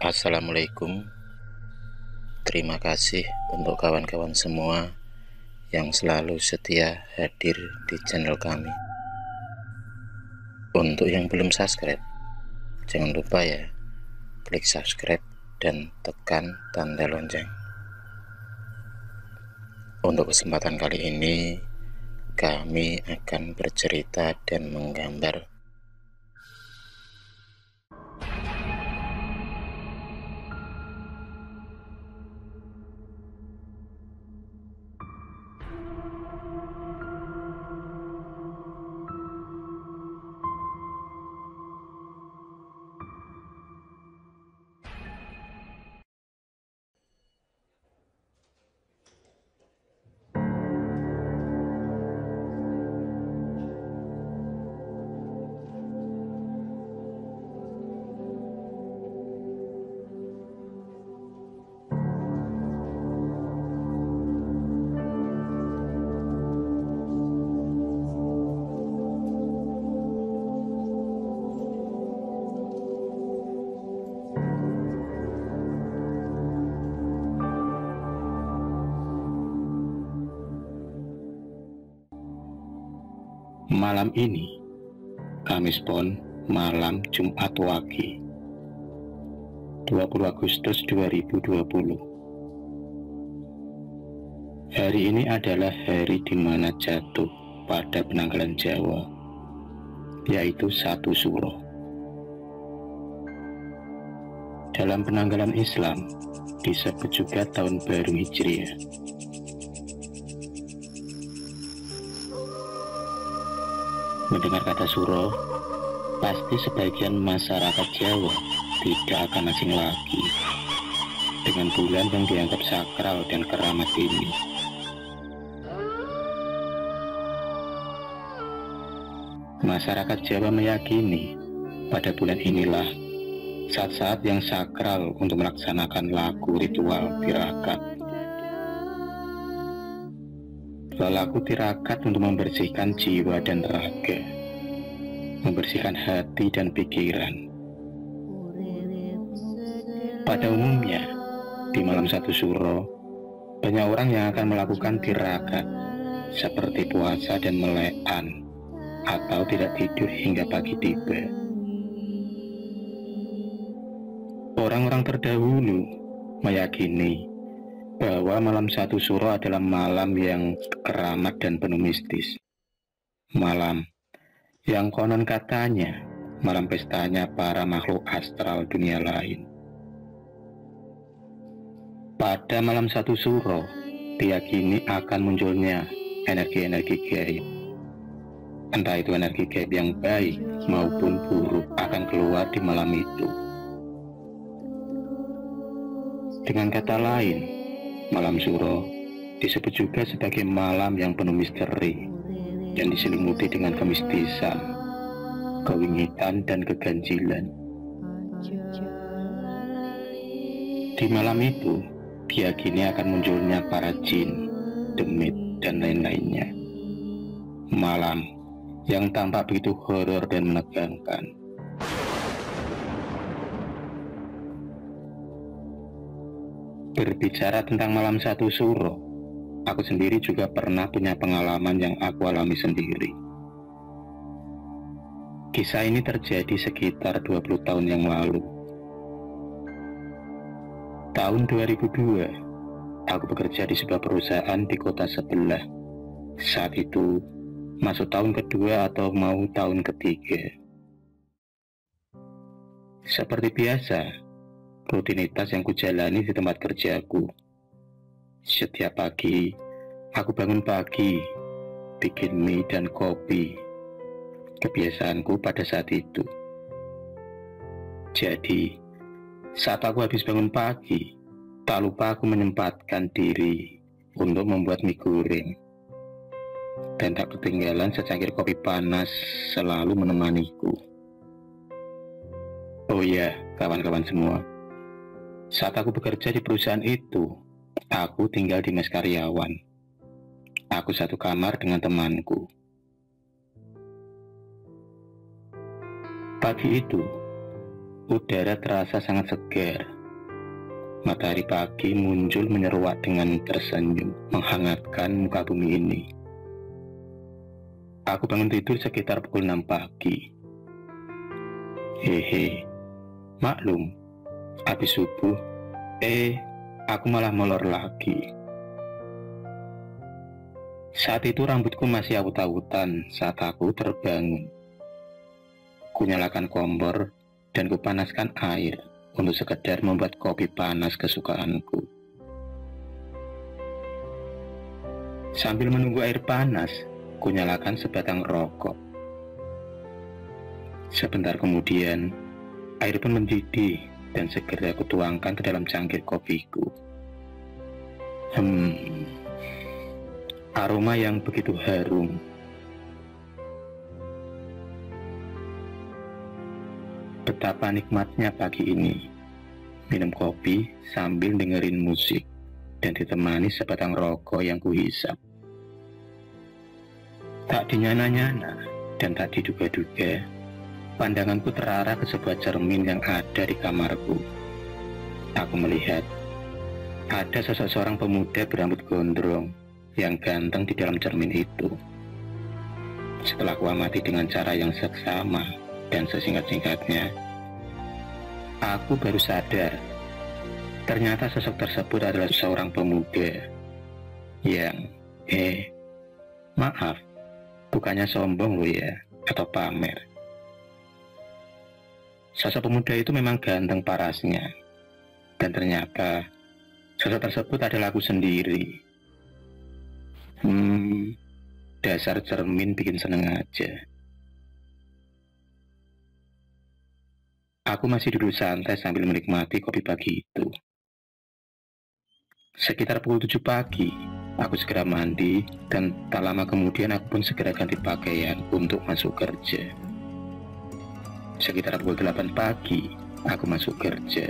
Assalamualaikum. Terima kasih untuk kawan-kawan semua yang selalu setia hadir di channel kami. Untuk yang belum subscribe, jangan lupa ya, klik subscribe dan tekan tanda lonceng. Untuk kesempatan kali ini, kami akan bercerita dan menggambar malam ini, Kamis Pon, malam Jumat Wage, 20 Agustus 2020. Hari ini adalah hari di mana jatuh pada penanggalan Jawa, yaitu 1 Suro. Dalam penanggalan Islam, disebut juga tahun baru Hijriah. Mendengar kata Suro, pasti sebagian masyarakat Jawa tidak akan asing lagi dengan bulan yang dianggap sakral dan keramat ini. Masyarakat Jawa meyakini pada bulan inilah saat-saat yang sakral untuk melaksanakan laku ritual tirakat. Laku tirakat untuk membersihkan jiwa dan raga, membersihkan hati dan pikiran. Pada umumnya, di malam 1 Suro, banyak orang yang akan melakukan tirakat seperti puasa dan melekan, atau tidak tidur hingga pagi tiba. Orang-orang terdahulu meyakini bahwa malam 1 Suro adalah malam yang keramat dan penuh mistis. Malam yang konon katanya malam pestanya para makhluk astral dunia lain. Pada malam 1 Suro, diyakini akan munculnya energi-energi gaib. Entah itu energi gaib yang baik maupun buruk akan keluar di malam itu. Dengan kata lain, malam Suro disebut juga sebagai malam yang penuh misteri dan diselimuti dengan kemistisan, kewingitan, dan keganjilan. Di malam itu, diyakini akan munculnya para jin, demit, dan lain-lainnya. Malam yang tampak begitu horor dan menegangkan. Berbicara tentang malam 1 Suro, aku sendiri juga pernah punya pengalaman yang aku alami sendiri. Kisah ini terjadi sekitar 20 tahun yang lalu. Tahun 2002, aku bekerja di sebuah perusahaan di kota sebelah. Saat itu, masuk tahun kedua atau mau tahun ketiga. Seperti biasa, rutinitas yang kujalani di tempat kerjaku. Setiap pagi, aku bangun pagi, bikin mie dan kopi. Kebiasaanku pada saat itu. Jadi, saat aku habis bangun pagi, tak lupa aku menyempatkan diri untuk membuat mie goreng. Dan tak ketinggalan secangkir kopi panas selalu menemaniku. Oh iya, kawan-kawan semua. Saat aku bekerja di perusahaan itu, aku tinggal di mes karyawan. Aku satu kamar dengan temanku. Pagi itu, udara terasa sangat segar Matahari pagi muncul menyeruak dengan tersenyum, menghangatkan muka bumi ini. Aku bangun tidur sekitar pukul 6 pagi. Hehe, maklum, habis subuh, aku malah molor lagi. Saat itu rambutku masih awut-awutan saat aku terbangun. Kunyalakan kompor dan kupanaskan air untuk sekedar membuat kopi panas kesukaanku. Sambil menunggu air panas, kunyalakan sebatang rokok. Sebentar kemudian, air pun mendidih dan segera kutuangkan ke dalam cangkir kopiku. Aroma yang begitu harum. Betapa nikmatnya pagi ini, minum kopi sambil dengerin musik dan ditemani sebatang rokok yang kuhisap. Tak dinyana-nyana dan tak diduga-duga, pandanganku terarah ke sebuah cermin yang ada di kamarku. Aku melihat ada sosok seorang pemuda berambut gondrong yang ganteng di dalam cermin itu. Setelah kuamati dengan cara yang seksama dan sesingkat-singkatnya, aku baru sadar ternyata sosok tersebut adalah seorang pemuda yang maaf, bukannya sombong loh ya, atau pamer. Sosok pemuda itu memang ganteng parasnya, dan ternyata sosok tersebut adalah aku sendiri. Dasar cermin bikin seneng aja. Aku masih duduk santai sambil menikmati kopi pagi itu. Sekitar pukul 7 pagi, aku segera mandi dan tak lama kemudian aku pun segera ganti pakaian untuk masuk kerja. Sekitar pukul 8 pagi, aku masuk kerja.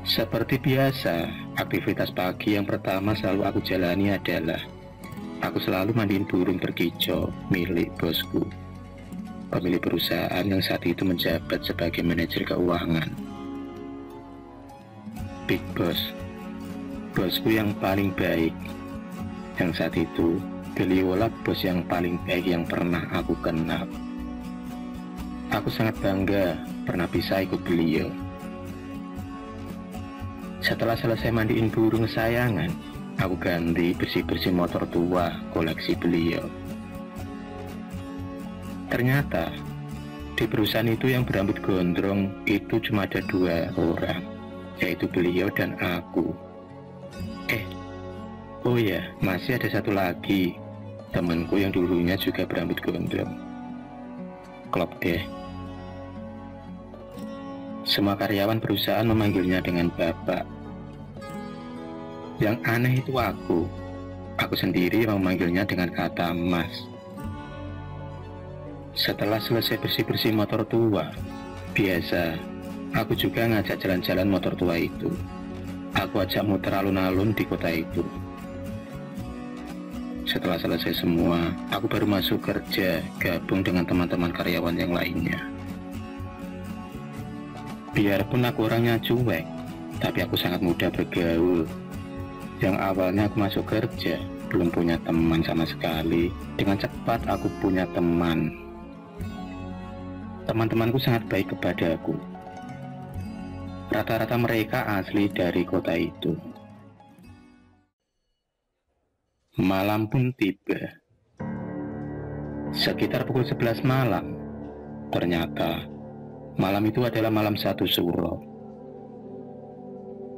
Seperti biasa, aktivitas pagi yang pertama selalu aku jalani adalah aku selalu mandiin burung berkicau milik bosku, pemilik perusahaan yang saat itu menjabat sebagai manajer keuangan. Big Boss, bosku yang paling baik, yang saat itu beliaulah bos yang paling baik yang pernah aku kenal. Aku sangat bangga pernah bisa ikut beliau. Setelah selesai mandiin burung kesayangan, aku ganti bersih-bersih motor tua koleksi beliau. Ternyata di perusahaan itu yang berambut gondrong itu cuma ada 2 orang, yaitu beliau dan aku. Oh ya, masih ada satu lagi, temanku yang dulunya juga berambut gondrong. Klop deh. Semua karyawan perusahaan memanggilnya dengan bapak. Yang aneh itu aku sendiri memanggilnya dengan kata mas. Setelah selesai bersih-bersih motor tua, biasa aku juga ngajak jalan-jalan motor tua itu. Aku ajak muter alun-alun di kota itu. Setelah selesai semua, aku baru masuk kerja gabung dengan teman-teman karyawan yang lainnya. Biarpun aku orangnya cuek, tapi aku sangat mudah bergaul. Yang awalnya aku masuk kerja, belum punya teman sama sekali, dengan cepat aku punya teman. Teman-temanku sangat baik kepadaku. Rata-rata mereka asli dari kota itu. Malam pun tiba. Sekitar pukul 11 malam, ternyata malam itu adalah malam 1 Suro.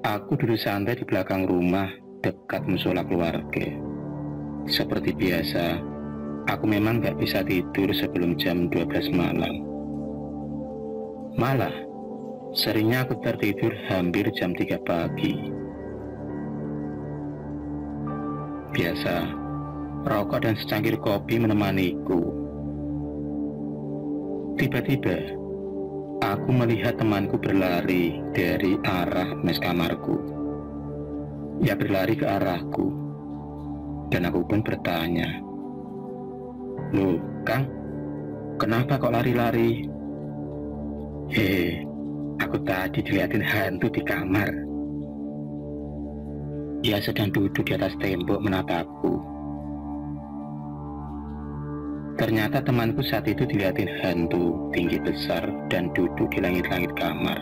Aku duduk santai di belakang rumah dekat musola keluarga. Seperti biasa, aku memang gak bisa tidur sebelum jam 12 malam. Malah, seringnya aku tertidur hampir jam 3 pagi. Biasa, rokok dan secangkir kopi menemaniku. Tiba-tiba, aku melihat temanku berlari dari arah mes kamarku. Ia berlari ke arahku, dan aku pun bertanya, "Loh, Kang, kenapa kok lari-lari?" Aku Aku tadi dilihatin hantu di kamar. Ia sedang duduk di atas tembok menatapku. Ternyata temanku saat itu dilihatin hantu tinggi besar dan duduk di langit-langit kamar.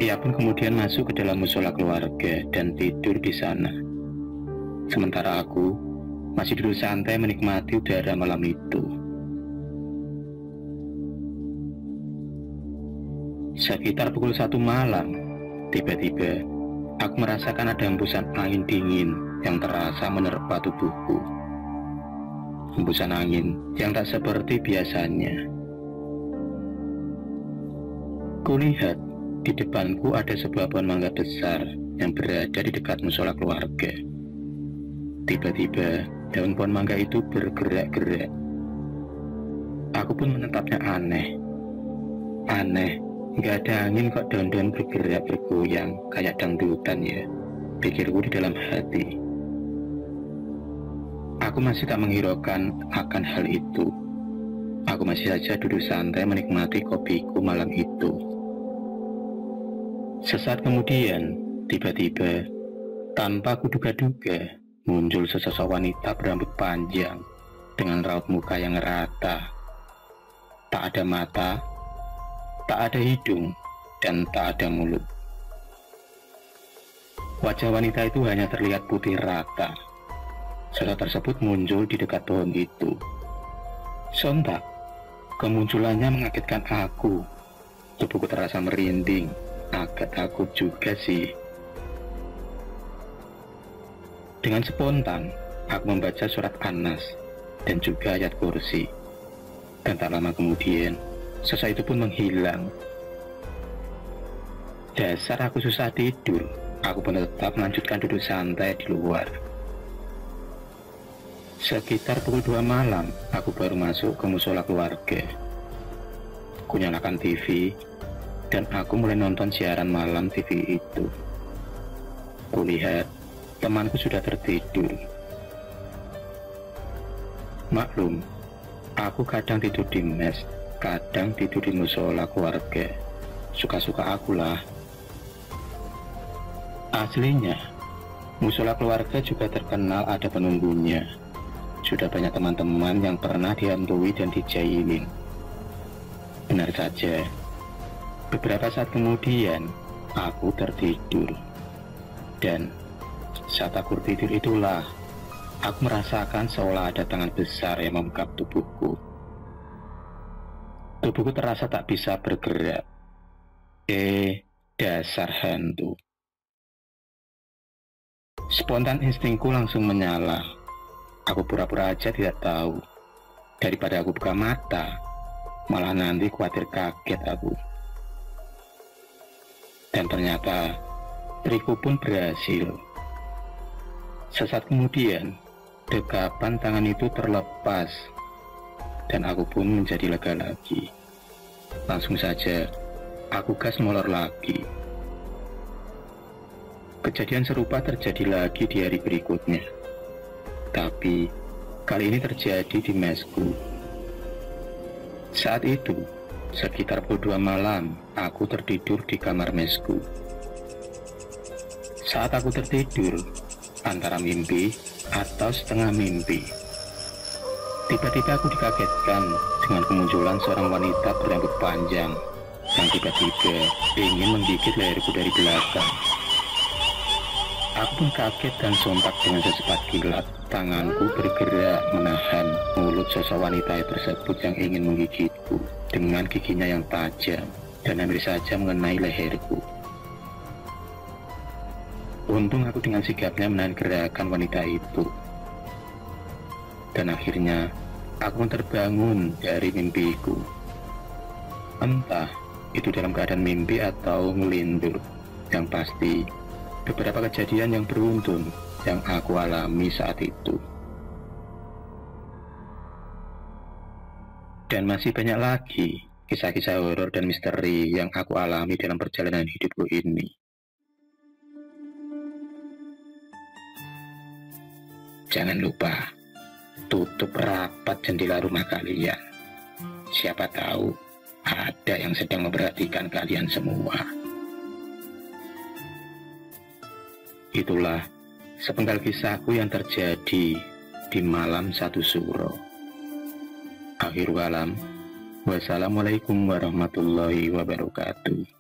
Ia pun kemudian masuk ke dalam musola keluarga dan tidur di sana. Sementara aku masih duduk santai menikmati udara malam itu. Sekitar pukul 1 malam, tiba-tiba aku merasakan ada hembusan angin dingin yang terasa menerpa tubuhku. Hembusan angin yang tak seperti biasanya. Kulihat di depanku ada sebuah pohon mangga besar yang berada di dekat musola keluarga. Tiba-tiba daun pohon mangga itu bergerak-gerak. Aku pun menetapnya aneh. Aneh, nggak ada angin kok daun-daun bergerak bergoyang kayak dangdutan ya, pikirku di dalam hati. Aku masih tak menghiraukan akan hal itu. Aku masih saja duduk santai menikmati kopiku malam itu. Sesaat kemudian, tiba-tiba, tanpa kuduga-duga, muncul sesosok wanita berambut panjang dengan raut muka yang rata. Tak ada mata, tak ada hidung, dan tak ada mulut. Wajah wanita itu hanya terlihat putih rata. Sosok tersebut muncul di dekat pohon itu. Sontak, kemunculannya mengagetkan aku. Tubuhku terasa merinding, agak takut juga sih. Dengan spontan, aku membaca surat An-Nas dan juga ayat kursi. Dan tak lama kemudian, sosok itu pun menghilang. Dasar aku susah tidur, aku pun tetap melanjutkan duduk santai di luar. Sekitar pukul 2 malam, aku baru masuk ke musola keluarga. Kunyalakan TV, dan aku mulai nonton siaran malam TV itu. Kulihat, temanku sudah tertidur. Maklum, aku kadang tidur di mes, kadang tidur di musola keluarga. Suka-suka akulah. Aslinya, musola keluarga juga terkenal ada penunggunya. Sudah banyak teman-teman yang pernah dihantui dan dijailin. Benar saja, beberapa saat kemudian aku tertidur. Dan saat aku tidur itulah aku merasakan seolah ada tangan besar yang memegang tubuhku. Tubuhku terasa tak bisa bergerak. Dasar hantu. Spontan instingku langsung menyala. Aku pura-pura aja tidak tahu. Daripada aku buka mata, malah nanti khawatir kaget aku. Dan ternyata trikku pun berhasil. Sesaat kemudian, dekapan tangan itu terlepas, dan aku pun menjadi lega lagi. Langsung saja, aku gas molor lagi. Kejadian serupa terjadi lagi di hari berikutnya. Tapi, kali ini terjadi di mesku. Saat itu, sekitar pukul 2 malam, aku tertidur di kamar mesku. Saat aku tertidur, antara mimpi atau setengah mimpi, tiba-tiba aku dikagetkan dengan kemunculan seorang wanita berambut panjang yang tiba-tiba ingin menggigit leherku dari belakang. Aku pun kaget dan sontak dengan secepat kilat. Tanganku bergerak menahan mulut sosok wanita tersebut yang ingin menggigitku dengan giginya yang tajam dan hampir saja mengenai leherku. Untung aku dengan sigapnya menahan gerakan wanita itu. Dan akhirnya aku pun terbangun dari mimpiku. Entah itu dalam keadaan mimpi atau ngelindur. Yang pasti beberapa kejadian yang beruntun yang aku alami saat itu. Dan masih banyak lagi kisah-kisah horor dan misteri yang aku alami dalam perjalanan hidupku ini. Jangan lupa tutup rapat jendela rumah kalian. Siapa tahu ada yang sedang memperhatikan kalian semua. Itulah sepenggal kisahku yang terjadi di malam 1 Suro. Akhir kalam, wassalamualaikum warahmatullahi wabarakatuh.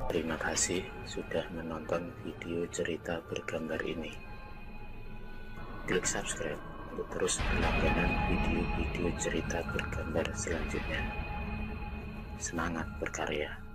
Terima kasih sudah menonton video cerita bergambar ini. Klik subscribe untuk terus berlangganan video-video cerita bergambar selanjutnya. Semangat berkarya.